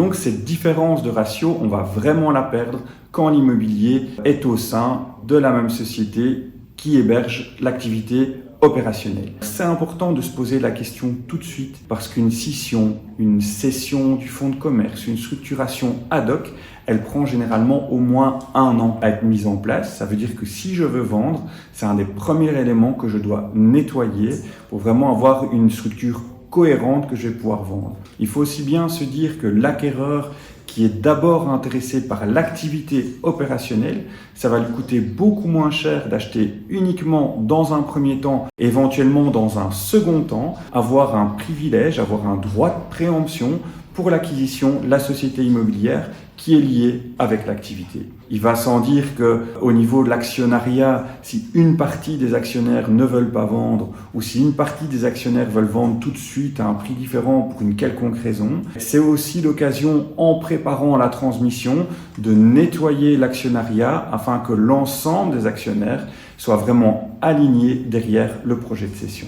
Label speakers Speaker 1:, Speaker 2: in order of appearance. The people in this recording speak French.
Speaker 1: Donc cette différence de ratio, on va vraiment la perdre quand l'immobilier est au sein de la même société qui héberge l'activité opérationnelle. C'est important de se poser la question tout de suite parce qu'une scission, une cession du fonds de commerce, une structuration ad hoc, elle prend généralement au moins 1 an à être mise en place. Ça veut dire que si je veux vendre, c'est un des premiers éléments que je dois nettoyer pour vraiment avoir une structure cohérente que je vais pouvoir vendre. Il faut aussi bien se dire que l'acquéreur qui est d'abord intéressé par l'activité opérationnelle, ça va lui coûter beaucoup moins cher d'acheter uniquement dans un premier temps, éventuellement dans un second temps, avoir un privilège, avoir un droit de préemption pour l'acquisition de la société immobilière qui est liée avec l'activité. Il va sans dire qu'au niveau de l'actionnariat, si une partie des actionnaires ne veulent pas vendre ou si une partie des actionnaires veulent vendre tout de suite à un prix différent pour une quelconque raison, c'est aussi l'occasion, en préparant la transmission, de nettoyer l'actionnariat afin que l'ensemble des actionnaires soient vraiment alignés derrière le projet de cession.